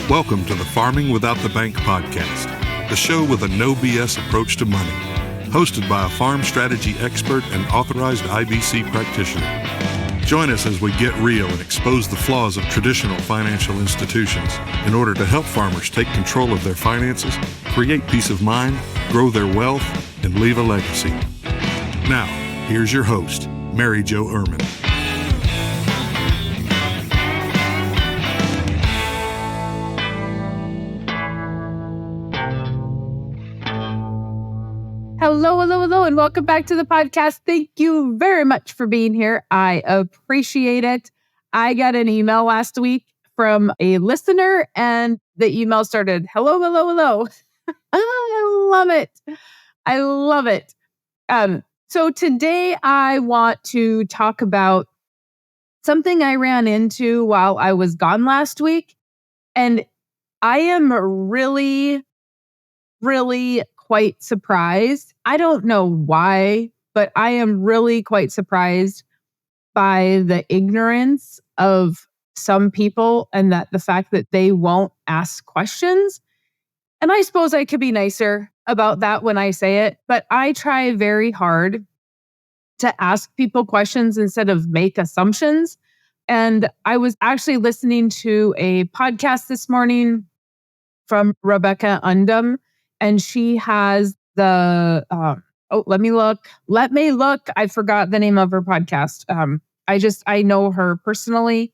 Welcome to the Farming Without the Bank podcast, the show with a no BS approach to money, hosted by a farm strategy expert and authorized IBC practitioner. Join us as we get real and expose the flaws of traditional financial institutions in order to help farmers take control of their finances, create peace of mind, grow their wealth, and leave a legacy. Now, here's your host, Mary Jo Ehrman. Hello, and welcome back to the podcast. Thank you very much for being here. I appreciate it. I got an email last week from a listener, and the email started, hello. I love it. So today I want to talk about something I ran into while I was gone last week. And I am really quite surprised. I don't know why, but I am really quite surprised by the ignorance of some people and that the fact that they won't ask questions. And I suppose I could be nicer about that when I say it, but I try very hard to ask people questions instead of make assumptions. And I was actually listening to a podcast this morning from Rebecca Undum, and she has the, let me look. I forgot the name of her podcast. I know her personally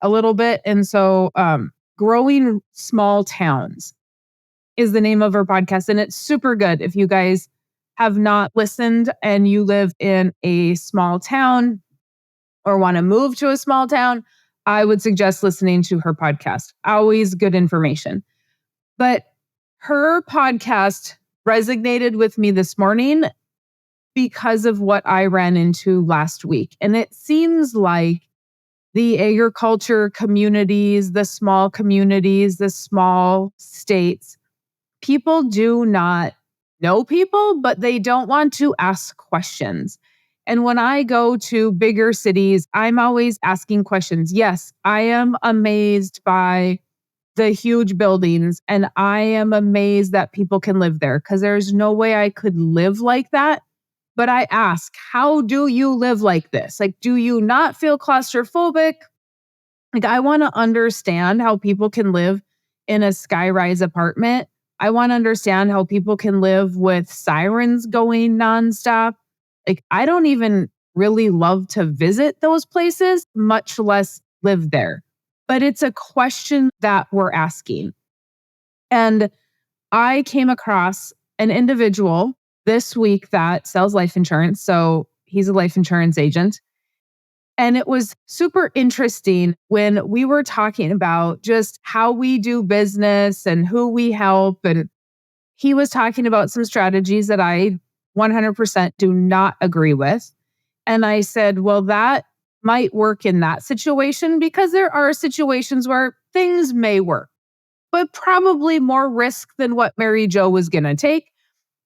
a little bit. And so, Growing Small Towns is the name of her podcast. And it's super good. If you guys have not listened and you live in a small town or want to move to a small town, I would suggest listening to her podcast. Always good information. But her podcast resonated with me this morning because of what I ran into last week. And it seems like the agriculture communities, the small states, people do not know people, but they don't want to ask questions. And when I go to bigger cities, I'm always asking questions. Yes, I am amazed by the huge buildings, and I am amazed that people can live there because there's no way I could live like that. But I ask, how do you live like this? Like, do you not feel claustrophobic? Like, I want to understand how people can live in a skyrise apartment. I want to understand how people can live with sirens going nonstop. Like, I don't even really love to visit those places, much less live there. But it's a question that we're asking. And I came across an individual this week that sells life insurance. So he's a life insurance agent. And it was super interesting when we were talking about just how we do business and who we help. And he was talking about some strategies that I 100% do not agree with. And I said, well, that might work in that situation because there are situations where things may work, but probably more risk than what Mary Jo was going to take.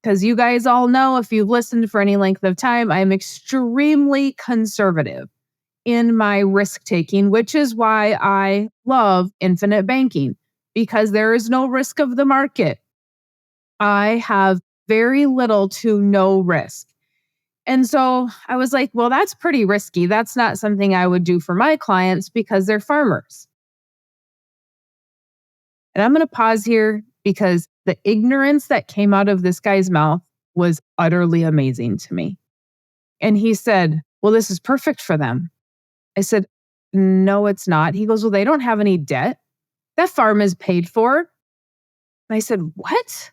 Because you guys all know, if you've listened for any length of time, I am extremely conservative in my risk taking, which is why I love infinite banking, because there is no risk of the market. I have very little to no risk. And so I was like, well, that's pretty risky. That's not something I would do for my clients because they're farmers. And I'm going to pause here because the ignorance that came out of this guy's mouth was utterly amazing to me. And he said, well, this is perfect for them. I said, no, it's not. He goes, well, they don't have any debt. That farm is paid for. And I said, what?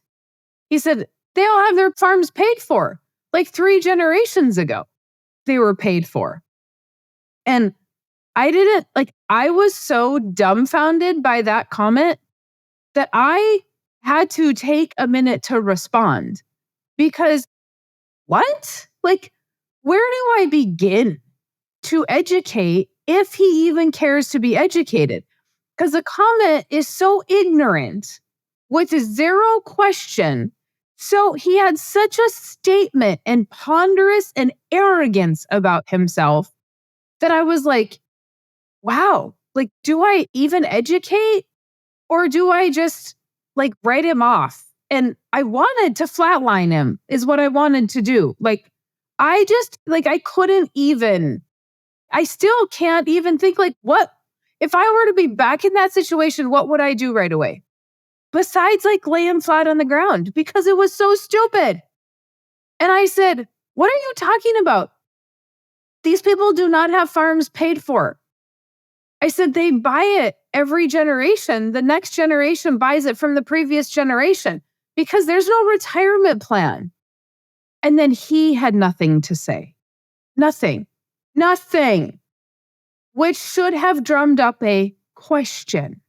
He said, they all have their farms paid for. Like 3 generations ago, they were paid for. And I was so dumbfounded by that comment that I had to take a minute to respond because what? Like, where do I begin to educate if he even cares to be educated? Because the comment is so ignorant with zero question. So he had such a statement and ponderous and arrogance about himself that I was like, wow, like, do I even educate? Or do I just like write him off? And I wanted to flatline him is what I wanted to do. Like, I couldn't even, I still can't even think like, what, if I were to be back in that situation, what would I do right away? Besides like lay him flat on the ground because it was so stupid. And I said, what are you talking about? These people do not have farms paid for. I said, they buy it every generation. The next generation buys it from the previous generation because there's no retirement plan. And then he had nothing to say. Nothing, which should have drummed up a question.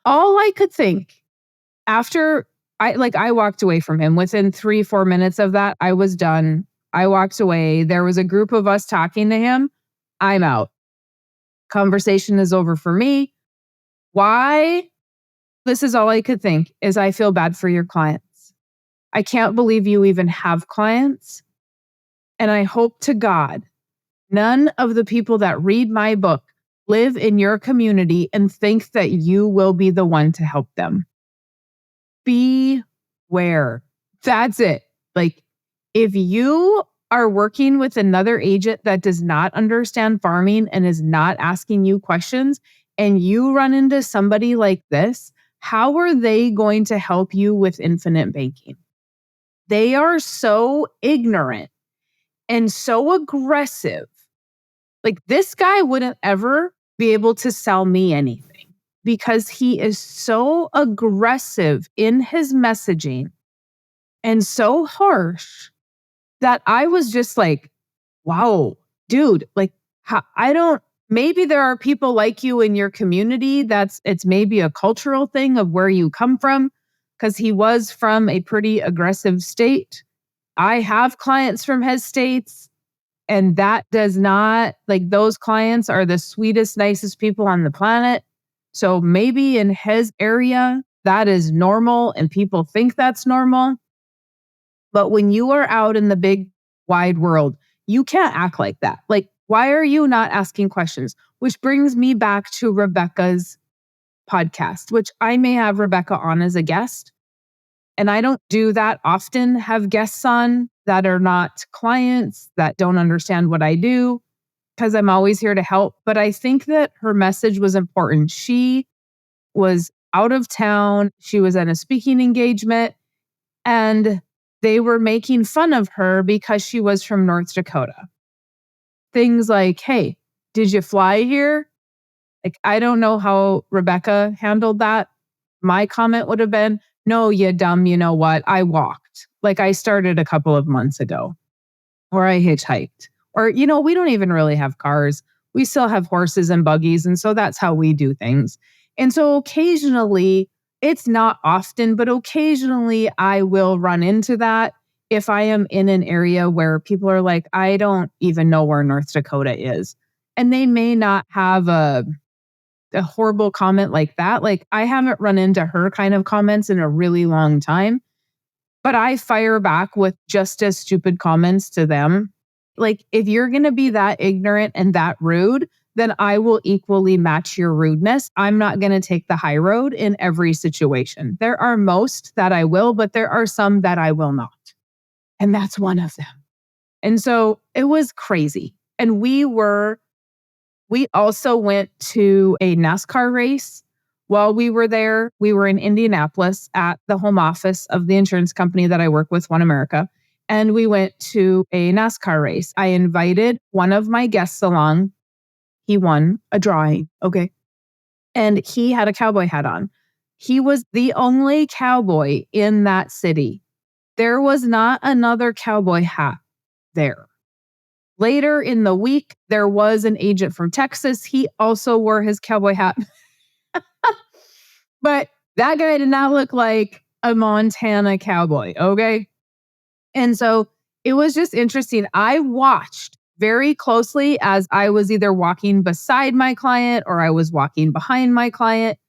All I could think after I walked away from him within 3-4 minutes of that, I was done. I walked away. There was a group of us talking to him. I'm out. Conversation is over for me. Why? This is all I could think is I feel bad for your clients. I can't believe you even have clients. And I hope to God, none of the people that read my book live in your community and think that you will be the one to help them. Beware. That's it. Like, if you are working with another agent that does not understand farming and is not asking you questions, and you run into somebody like this, how are they going to help you with infinite banking? They are so ignorant and so aggressive. Like, this guy wouldn't ever be able to sell me anything because he is so aggressive in his messaging and so harsh that I was just like, wow, dude, like, maybe there are people like you in your community. It's maybe a cultural thing of where you come from, because he was from a pretty aggressive state. I have clients from his states, and that does not, like, those clients are the sweetest, nicest people on the planet. So maybe in his area, that is normal and people think that's normal. But when you are out in the big wide world, you can't act like that. Like, why are you not asking questions? Which brings me back to Rebecca's podcast, which I may have Rebecca on as a guest. And I don't do that often, have guests on that are not clients, that don't understand what I do, because I'm always here to help. But I think that her message was important. She was out of town. She was at a speaking engagement, and they were making fun of her because she was from North Dakota. Things like, hey, did you fly here? Like, I don't know how Rebecca handled that. My comment would have been, no, you dumb, you know what? I walked. Like, I started a couple of months ago, or I hitchhiked, or, we don't even really have cars. We still have horses and buggies. And so that's how we do things. And so occasionally, it's not often, but occasionally I will run into that if I am in an area where people are like, I don't even know where North Dakota is. And they may not have a horrible comment like that. Like, I haven't run into her kind of comments in a really long time, but I fire back with just as stupid comments to them. Like, if you're going to be that ignorant and that rude, then I will equally match your rudeness. I'm not going to take the high road in every situation. There are most that I will, but there are some that I will not. And that's one of them. And so it was crazy. And we also went to a NASCAR race. While we were there, we were in Indianapolis at the home office of the insurance company that I work with, One America. And we went to a NASCAR race. I invited one of my guests along. He won a drawing. Okay. And he had a cowboy hat on. He was the only cowboy in that city. There was not another cowboy hat there. Later in the week, there was an agent from Texas. He also wore his cowboy hat. But that guy did not look like a Montana cowboy, okay? And so it was just interesting. I watched very closely as I was either walking beside my client or I was walking behind my client.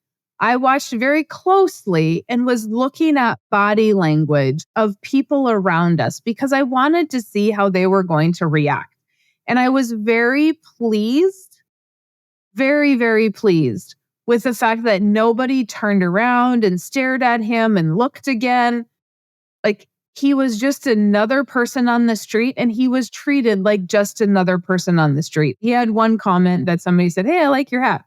I watched very closely and was looking at body language of people around us because I wanted to see how they were going to react. And I was very pleased, very, very pleased with the fact that nobody turned around and stared at him and looked again. Like, he was just another person on the street, and he was treated like just another person on the street. He had one comment that somebody said, "Hey, I like your hat."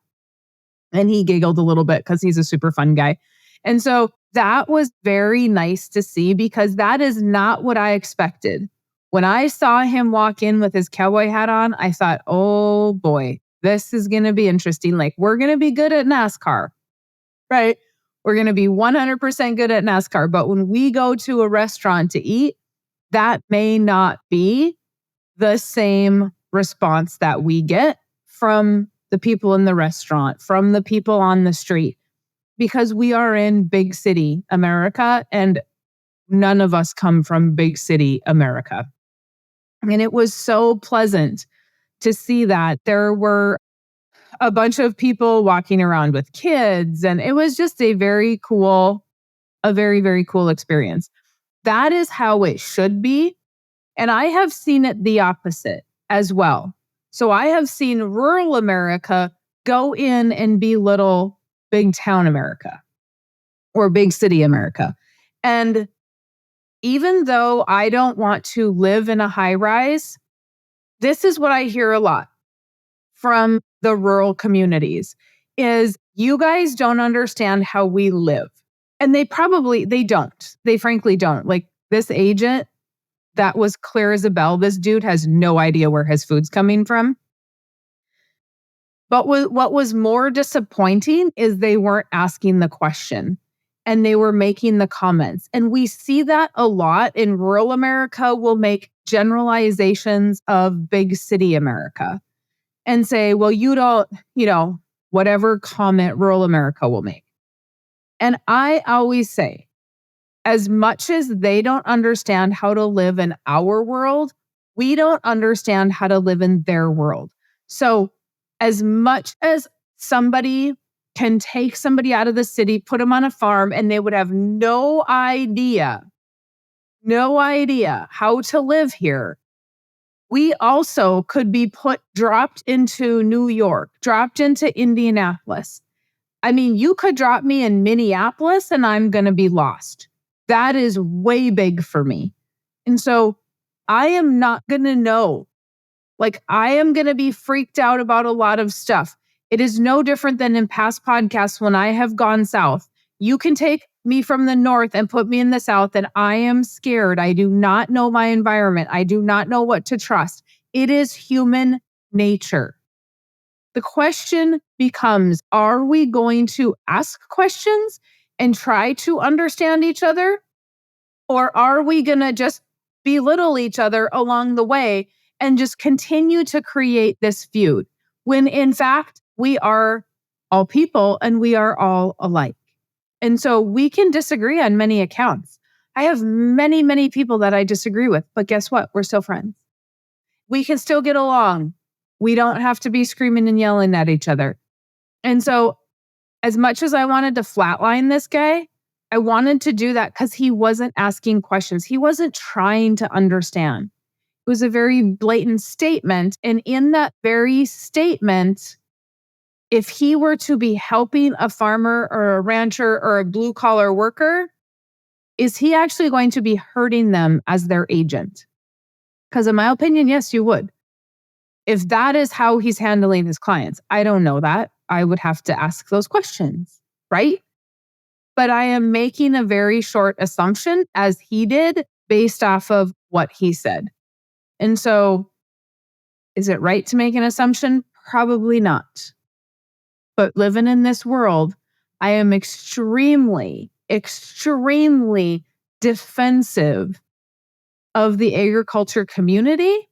And he giggled a little bit because he's a super fun guy. And so that was very nice to see, because that is not what I expected. When I saw him walk in with his cowboy hat on, I thought, oh boy, this is going to be interesting. Like, we're going to be good at NASCAR, right? We're going to be 100% good at NASCAR. But when we go to a restaurant to eat, that may not be the same response that we get from the people in the restaurant, from the people on the street, because we are in big city America, and none of us come from big city America. And it was so pleasant to see that there were a bunch of people walking around with kids, and it was just a very, very cool experience. That is how it should be. And I have seen it the opposite as well. So I have seen rural America go in and belittle big town America or big city America. And even though I don't want to live in a high rise, this is what I hear a lot from the rural communities is, you guys don't understand how we live. And they don't. They frankly don't. Like, this agent that was clear as a bell, this dude has no idea where his food's coming from. But what was more disappointing is they weren't asking the question, and they were making the comments. And we see that a lot in rural America. Will make generalizations of big city America and say, well, you don't, whatever comment rural America will make. And I always say, as much as they don't understand how to live in our world, we don't understand how to live in their world. So as much as somebody can take somebody out of the city, put them on a farm, and they would have no idea how to live here, we also could be dropped into New York, dropped into Indianapolis. I mean, you could drop me in Minneapolis and I'm going to be lost. That is way big for me. And so I am not going to know. Like, I am going to be freaked out about a lot of stuff. It is no different than in past podcasts when I have gone south. You can take me from the north and put me in the south, and I am scared. I do not know my environment. I do not know what to trust. It is human nature. The question becomes, are we going to ask questions and try to understand each other? Or are we going to just belittle each other along the way and just continue to create this feud, when in fact we are all people and we are all alike? And so we can disagree on many accounts. I have many, many people that I disagree with, but guess what? We're still friends. We can still get along. We don't have to be screaming and yelling at each other. And so as much as I wanted to flatline this guy, I wanted to do that because he wasn't asking questions. He wasn't trying to understand. It was a very blatant statement. And in that very statement, if he were to be helping a farmer or a rancher or a blue collar worker, is he actually going to be hurting them as their agent? Because in my opinion, yes, you would. If that is how he's handling his clients, I don't know that. I would have to ask those questions, right? But I am making a very short assumption, as he did, based off of what he said. And so, is it right to make an assumption? Probably not. But living in this world, I am extremely, extremely defensive of the agriculture community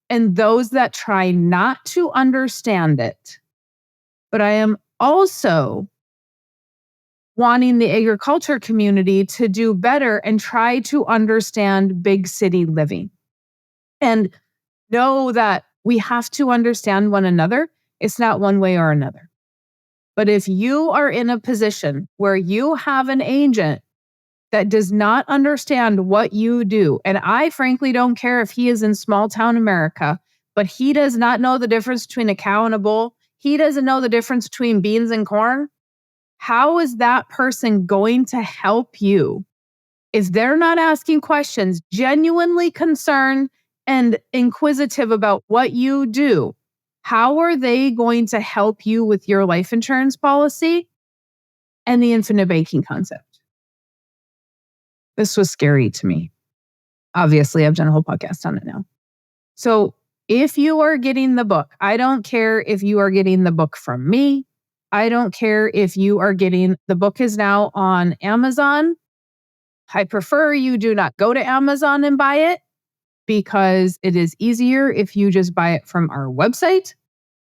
and those that try not to understand it. But I am also wanting the agriculture community to do better and try to understand big city living. And know that we have to understand one another. It's not one way or another. But if you are in a position where you have an agent that does not understand what you do, and I frankly don't care if he is in small town America, but he does not know the difference between a cow and a bull. He doesn't know the difference between beans and corn. how is that person going to help you if they're not asking questions, genuinely concerned and inquisitive about what you do? How are they going to help you with your life insurance policy and the infinite banking concept? This was scary to me. Obviously, I've done a whole podcast on it now. So if you are getting the book, I don't care if you are getting the book from me. I don't care if you are getting, the book is now on Amazon. I prefer you do not go to Amazon and buy it because it is easier if you just buy it from our website.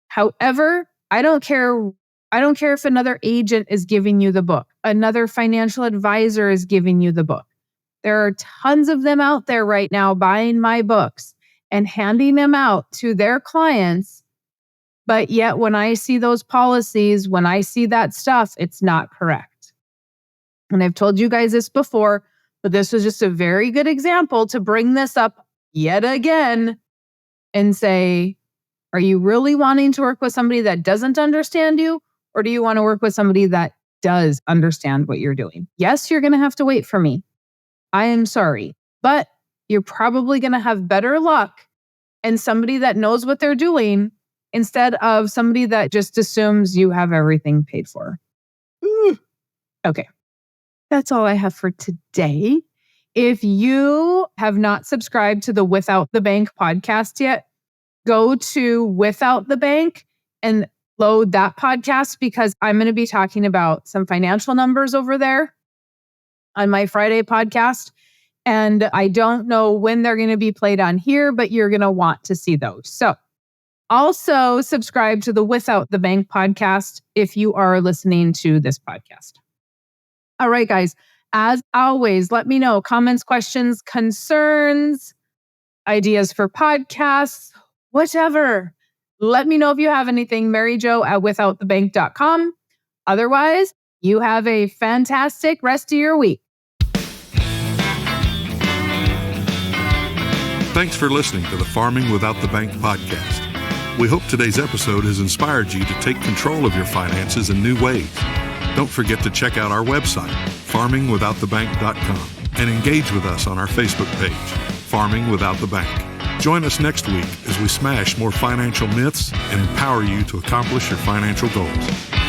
However, I don't care if another agent is giving you the book, another financial advisor is giving you the book. There are tons of them out there right now buying my books and handing them out to their clients. But yet when I see those policies, when I see that stuff, it's not correct. And I've told you guys this before, but this was just a very good example to bring this up yet again and say, are you really wanting to work with somebody that doesn't understand you? Or do you want to work with somebody that does understand what you're doing? Yes, you're going to have to wait for me. I am sorry, but you're probably going to have better luck and somebody that knows what they're doing instead of somebody that just assumes you have everything paid for. Okay. That's all I have for today. If you have not subscribed to the Without the Bank podcast yet, go to Without the Bank and load that podcast because I'm going to be talking about some financial numbers over there on my Friday podcast. And I don't know when they're going to be played on here, but you're going to want to see those. So also subscribe to the Without the Bank podcast if you are listening to this podcast. All right, guys, as always, let me know comments, questions, concerns, ideas for podcasts, whatever. Let me know if you have anything, maryjo@withoutthebank.com. Otherwise, you have a fantastic rest of your week. Thanks for listening to the Farming Without the Bank podcast. We hope today's episode has inspired you to take control of your finances in new ways. Don't forget to check out our website, farmingwithoutthebank.com, and engage with us on our Facebook page, Farming Without the Bank. Join us next week as we smash more financial myths and empower you to accomplish your financial goals.